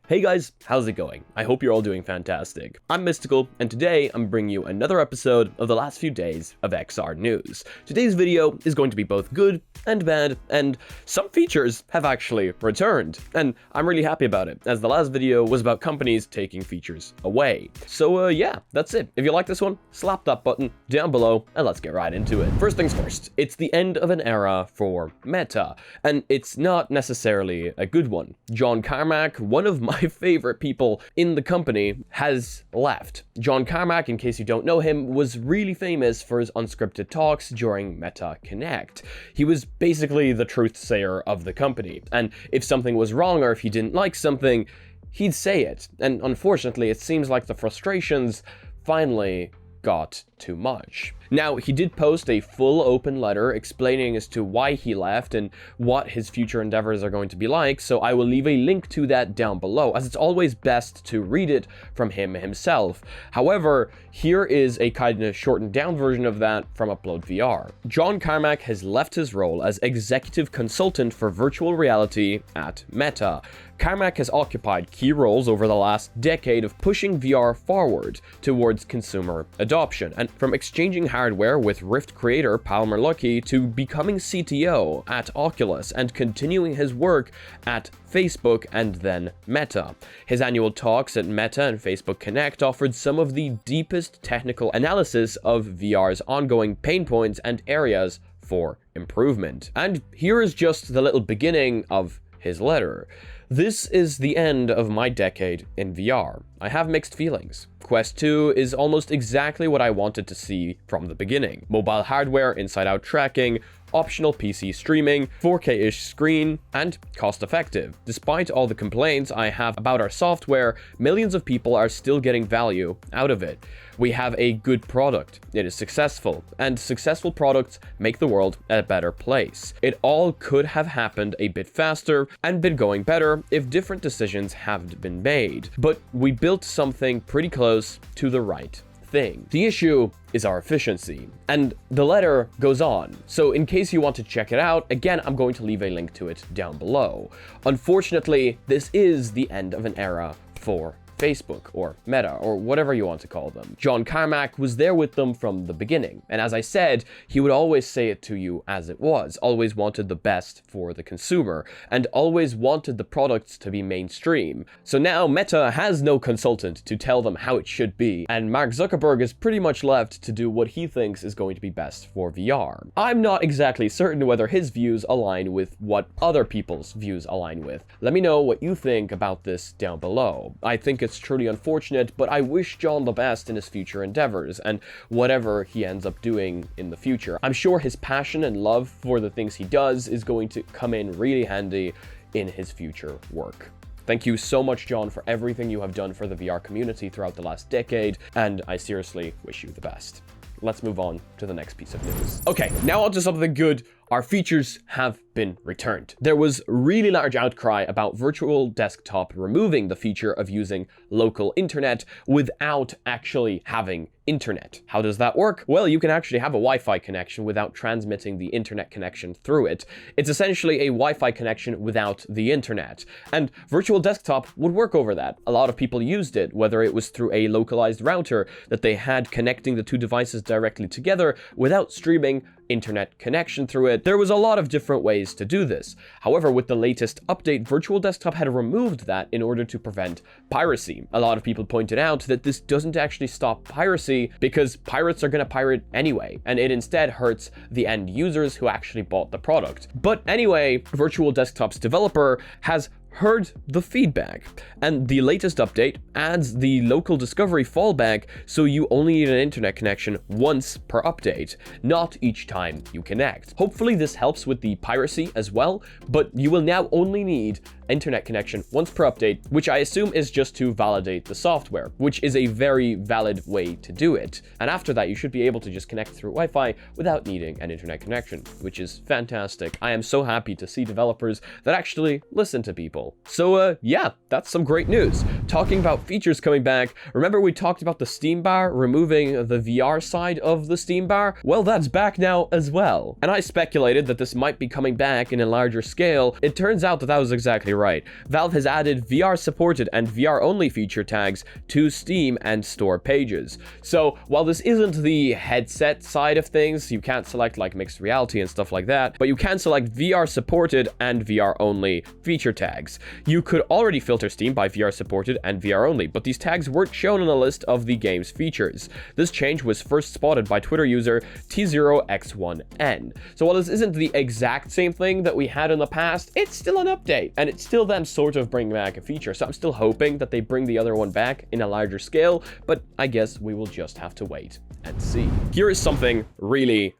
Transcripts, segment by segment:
Hey guys, how's it going? I hope you're all doing fantastic. I'm Mysticle, and today I'm bringing you another episode of the last few days of XR news. Today's video is going to be both good and bad, and some features have actually returned, and I'm really happy about it, as the last video was about companies taking features away. So yeah, that's it. If you like this one, slap that button down below, and let's get right into it. First things first, it's the end of an era for Meta, and it's not necessarily a good one. John Carmack, one of my favorite people in the company, has left. John Carmack, in case you don't know him, was really famous for his unscripted talks during Meta Connect. He was basically the truth sayer of the company, and if something was wrong or if he didn't like something, he'd say it. And unfortunately, it seems like the frustrations finally got too much. Now, he did post a full open letter explaining as to why he left and what his future endeavors are going to be like, so I will leave a link to that down below, as it's always best to read it from him himself. However, here is a kind of shortened down version of that from Upload VR. John Carmack has left his role as executive consultant for virtual reality at Meta. Carmack has occupied key roles over the last decade of pushing VR forward towards consumer adoption, and from exchanging hardware with Rift creator Palmer Luckey to becoming CTO at Oculus and continuing his work at Facebook and then Meta. His annual talks at Meta and Facebook Connect offered some of the deepest technical analysis of VR's ongoing pain points and areas for improvement. And here is just the little beginning of his letter. This is the end of my decade in VR. I have mixed feelings. Quest 2 is almost exactly what I wanted to see from the beginning. Mobile hardware, inside-out tracking, optional PC streaming, 4K-ish screen, and cost-effective. Despite all the complaints I have about our software, millions of people are still getting value out of it. We have a good product, it is successful, and successful products make the world a better place. It all could have happened a bit faster and been going better if different decisions had been made, but we built something pretty close to the right thing. The issue is our efficiency. And the letter goes on. So in case you want to check it out, again, I'm going to leave a link to it down below. Unfortunately, this is the end of an era for Facebook or Meta or whatever you want to call them. John Carmack was there with them from the beginning, and as I said, he would always say it to you as it was, always wanted the best for the consumer, and always wanted the products to be mainstream. So now Meta has no consultant to tell them how it should be, and Mark Zuckerberg is pretty much left to do what he thinks is going to be best for VR. I'm not exactly certain whether his views align with what other people's views align with. Let me know what you think about this down below. I think it's truly unfortunate, but I wish John the best in his future endeavors and whatever he ends up doing in the future. I'm sure his passion and love for the things he does is going to come in really handy in his future work. Thank you so much, John, for everything you have done for the VR community throughout the last decade, and I seriously wish you the best. Let's move on to the next piece of news. Okay, now on to something good. Our features have been returned. There was really large outcry about Virtual Desktop removing the feature of using local internet without actually having internet. How does that work? Well, you can actually have a Wi-Fi connection without transmitting the internet connection through it. It's essentially a Wi-Fi connection without the internet. And Virtual Desktop would work over that. A lot of people used it, whether it was through a localized router that they had connecting the two devices directly together without streaming internet connection through it. There was a lot of different ways to do this. However, with the latest update, Virtual Desktop had removed that in order to prevent piracy. A lot of people pointed out that this doesn't actually stop piracy because pirates are going to pirate anyway, and it instead hurts the end users who actually bought the product. But anyway, Virtual Desktop's developer has heard the feedback, and the latest update adds the local discovery fallback, so you only need an internet connection once per update, not each time you connect. Hopefully this helps with the piracy as well, but you will now only need internet connection once per update, which I assume is just to validate the software, which is a very valid way to do it. And after that, you should be able to just connect through Wi-Fi without needing an internet connection, which is fantastic. I am so happy to see developers that actually listen to people. well. So yeah, that's some great news. Talking about features coming back, remember we talked about the Steam bar, removing the VR side of the Steam bar? Well, that's back now as well. And I speculated that this might be coming back in a larger scale. It turns out that that was exactly right. Valve has added VR supported and VR only feature tags to Steam and store pages. So while this isn't the headset side of things, you can't select like mixed reality and stuff like that, but you can select VR supported and VR only feature tags. You could already filter Steam by VR supported and VR only, but these tags weren't shown on a list of the game's features. This change was first spotted by Twitter user T0X1N. So while this isn't the exact same thing that we had in the past, it's still an update, and it's still them sort of bringing back a feature. So I'm still hoping that they bring the other one back in a larger scale, but I guess we will just have to wait and see. Here is something really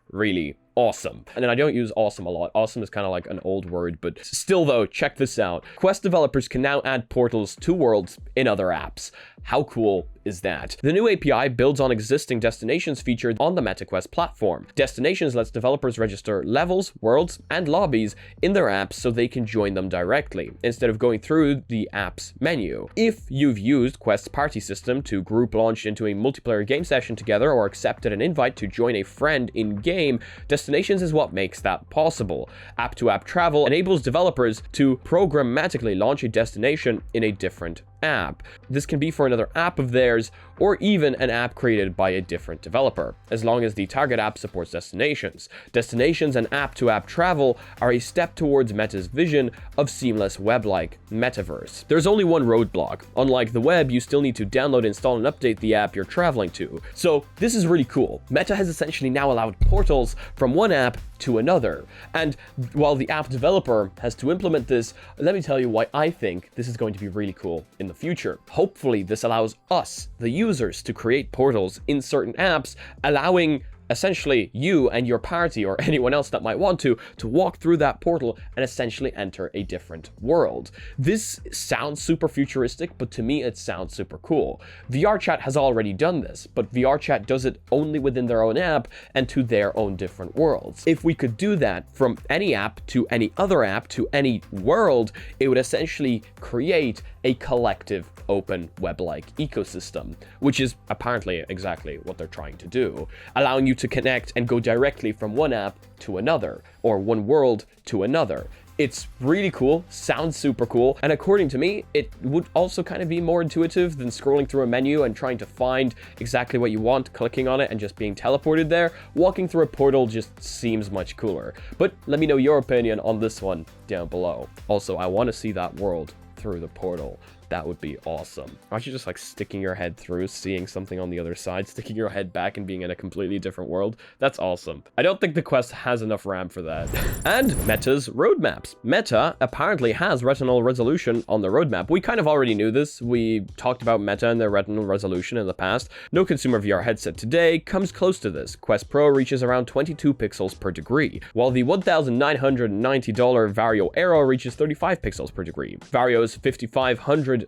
awesome. And then I don't use awesome a lot. Awesome is kind of like an old word, but still though, check this out. Quest developers can now add portals to worlds in other apps. How cool is that? The new API builds on existing destinations featured on the MetaQuest platform. Destinations lets developers register levels, worlds, and lobbies in their apps so they can join them directly, instead of going through the app's menu. If you've used Quest's party system to group launch into a multiplayer game session together or accepted an invite to join a friend in-game, Destinations is what makes that possible. App-to-app travel enables developers to programmatically launch a destination in a different app. This can be for another app of theirs, or even an app created by a different developer, as long as the target app supports destinations. Destinations and app-to-app travel are a step towards Meta's vision of seamless web-like metaverse. There's only one roadblock. Unlike the web, you still need to download, install, and update the app you're traveling to. So this is really cool. Meta has essentially now allowed portals from one app to another. And while the app developer has to implement this, let me tell you why I think this is going to be really cool in the future. Hopefully this allows us, the users, to create portals in certain apps, allowing essentially you and your party or anyone else that might want to walk through that portal and essentially enter a different world. This sounds super futuristic, but to me it sounds super cool. VRChat has already done this, but VRChat does it only within their own app and to their own different worlds. If we could do that from any app to any other app to any world, it would essentially create a collective open web-like ecosystem, which is apparently exactly what they're trying to do, allowing you to connect and go directly from one app to another, or one world to another. It's really cool, sounds super cool, and according to me, it would also kind of be more intuitive than scrolling through a menu and trying to find exactly what you want, clicking on it, and just being teleported there. Walking through a portal just seems much cooler. But let me know your opinion on this one down below. Also, I want to see that world through the portal. That would be awesome. Aren't you just like sticking your head through, seeing something on the other side, sticking your head back and being in a completely different world? That's awesome. I don't think the Quest has enough RAM for that. And Meta's roadmaps. Meta apparently has retinal resolution on the roadmap. We kind of already knew this. We talked about Meta and their retinal resolution in the past. No consumer VR headset today comes close to this. Quest Pro reaches around 22 pixels per degree, while the $1,990 Vario Aero reaches 35 pixels per degree. Vario's $5,500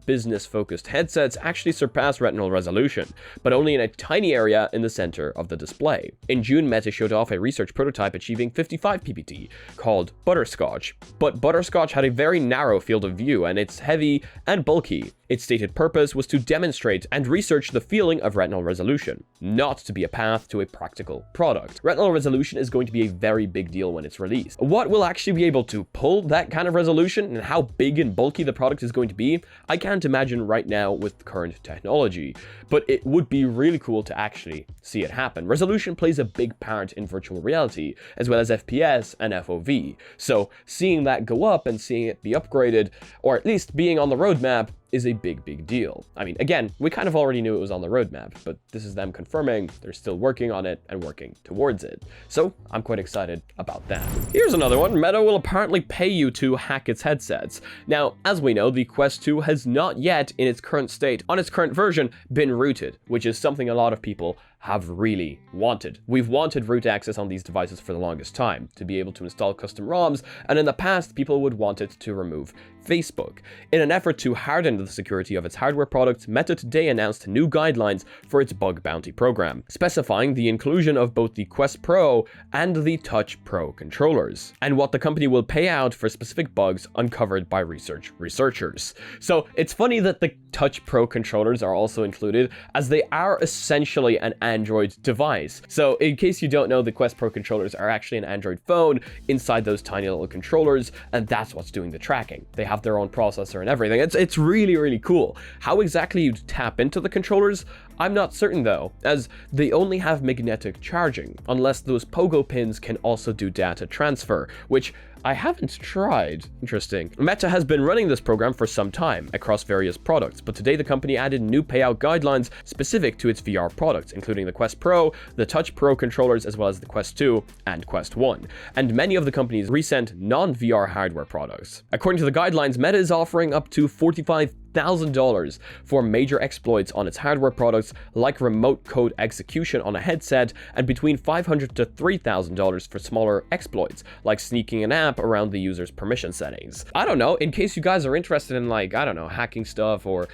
business-focused headsets actually surpass retinal resolution, but only in a tiny area in the center of the display. In June, Meta showed off a research prototype achieving 55 ppt, called Butterscotch. But Butterscotch had a very narrow field of view, and it's heavy and bulky. Its stated purpose was to demonstrate and research the feeling of retinal resolution, not to be a path to a practical product. Retinal resolution is going to be a very big deal when it's released. What will actually be able to pull that kind of resolution and how big and bulky the product is going to be, I can't imagine right now with current technology, but it would be really cool to actually see it happen. Resolution plays a big part in virtual reality, as well as FPS and FOV. So seeing that go up and seeing it be upgraded, or at least being on the roadmap, is a big deal. I mean, again, we kind of already knew it was on the roadmap, but this is them confirming they're still working on it and working towards it. So I'm quite excited about that. Here's another one. Meta will apparently pay you to hack its headsets. Now, as we know, the Quest 2 has not yet, in its current state, on its current version, been rooted, which is something a lot of people have really wanted. We've wanted root access on these devices for the longest time, to be able to install custom ROMs, and in the past, people would want it to remove Facebook. In an effort to harden the security of its hardware products, Meta today announced new guidelines for its bug bounty program, specifying the inclusion of both the Quest Pro and the Touch Pro controllers, and what the company will pay out for specific bugs uncovered by researchers. So it's funny that the Touch Pro controllers are also included, as they are essentially an Android device. So in case you don't know, the Quest Pro controllers are actually an Android phone inside those tiny little controllers, and that's what's doing the tracking. They have their own processor and everything. It's really, really cool. How exactly you tap into the controllers, I'm not certain though, as they only have magnetic charging, unless those pogo pins can also do data transfer, which I haven't tried. Interesting. Meta has been running this program for some time across various products, but today the company added new payout guidelines specific to its VR products, including the Quest Pro, the Touch Pro controllers, as well as the Quest 2 and Quest 1, and many of the company's recent non-VR hardware products. According to the guidelines, Meta is offering up to $45,000 for major exploits on its hardware products, like remote code execution on a headset, and between $500 to $3,000 for smaller exploits, like sneaking an app around the user's permission settings. I don't know, in case you guys are interested in, like, I don't know, hacking stuff or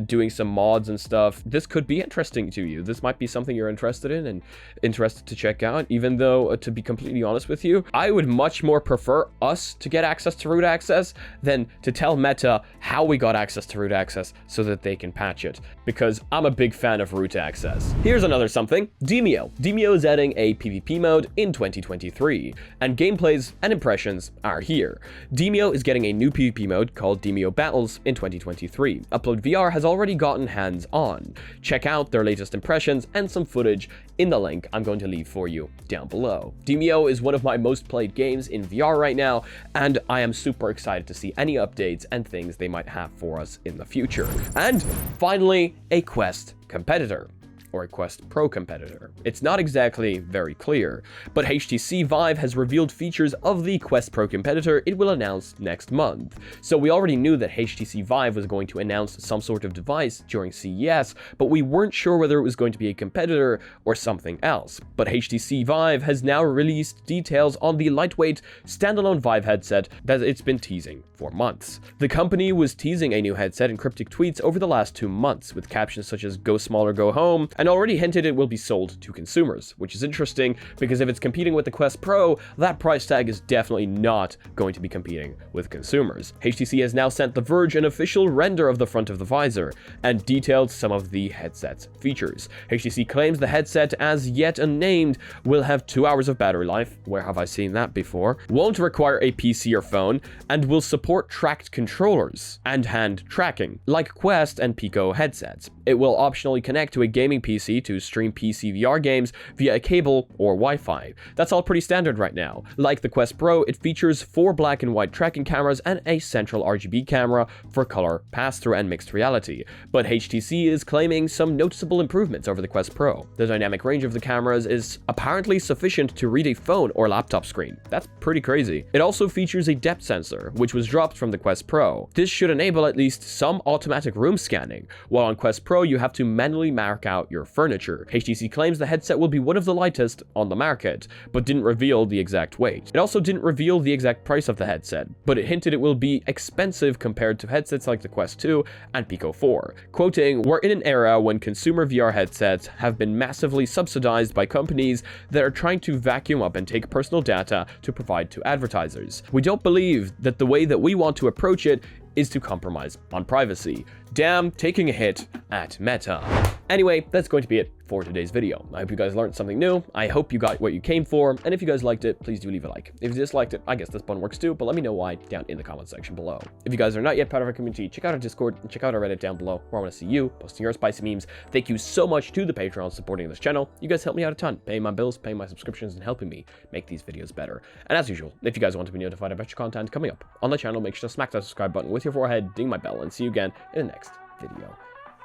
doing some mods and stuff, this could be interesting to you. This might be something you're interested in and interested to check out, even though, to be completely honest with you, I would much more prefer us to get access to root access than to tell Meta how we got access to root access so that they can patch it, because I'm a big fan of root access. Here's another something. Demeo. Demeo is adding a PvP mode in 2023, and gameplays and impressions are here. Demeo is getting a new PvP mode called Demeo Battles in 2023. Upload VR has already gotten hands-on. Check out their latest impressions and some footage in the link I'm going to leave for you down below. Demeo is one of my most played games in VR right now, and I am super excited to see any updates and things they might have for us in the future. And finally, a Quest competitor, or a Quest Pro competitor. It's not exactly very clear, but HTC Vive has revealed features of the Quest Pro competitor it will announce next month. So we already knew that HTC Vive was going to announce some sort of device during CES, but we weren't sure whether it was going to be a competitor or something else. But HTC Vive has now released details on the lightweight standalone Vive headset that it's been teasing for months. The company was teasing a new headset in cryptic tweets over the last 2 months, with captions such as "Go small or go home," and already hinted it will be sold to consumers, which is interesting because if it's competing with the Quest Pro, that price tag is definitely not going to be competing with consumers. HTC has now sent The Verge an official render of the front of the visor and detailed some of the headset's features. HTC claims the headset, as yet unnamed, will have 2 hours of battery life, where have I seen that before, won't require a PC or phone, and will support tracked controllers and hand tracking, like Quest and Pico headsets. It will optionally connect to a gaming PC to stream PC VR games via a cable or Wi-Fi. That's all pretty standard right now. Like the Quest Pro, it features 4 black and white tracking cameras and a central RGB camera for color pass-through and mixed reality. But HTC is claiming some noticeable improvements over the Quest Pro. The dynamic range of the cameras is apparently sufficient to read a phone or laptop screen. That's pretty crazy. It also features a depth sensor, which was dropped from the Quest Pro. This should enable at least some automatic room scanning, while on Quest Pro you have to manually mark out your furniture. HTC claims the headset will be one of the lightest on the market, but didn't reveal the exact weight. It also didn't reveal the exact price of the headset, but it hinted it will be expensive compared to headsets like the Quest 2 and Pico 4. Quoting, "We're in an era when consumer VR headsets have been massively subsidized by companies that are trying to vacuum up and take personal data to provide to advertisers. We don't believe that the way that we want to approach it is to compromise on privacy." Damn, taking a hit at Meta. Anyway, that's going to be it for today's video. I hope you guys learned something new. I hope you got what you came for, and if you guys liked it, please do leave a like. If you disliked it, I guess this button works too, but let me know why down in the comment section below. If you guys are not yet part of our community, check out our Discord and check out our Reddit down below, where I want to see you posting your spicy memes. Thank you so much to the Patreons supporting this channel. You guys help me out a ton, paying my bills, paying my subscriptions, and helping me make these videos better. And as usual, if you guys want to be notified about your content coming up on the channel, make sure to smack that subscribe button with your forehead, ding my bell, and see you again in the next video.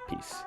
Peace.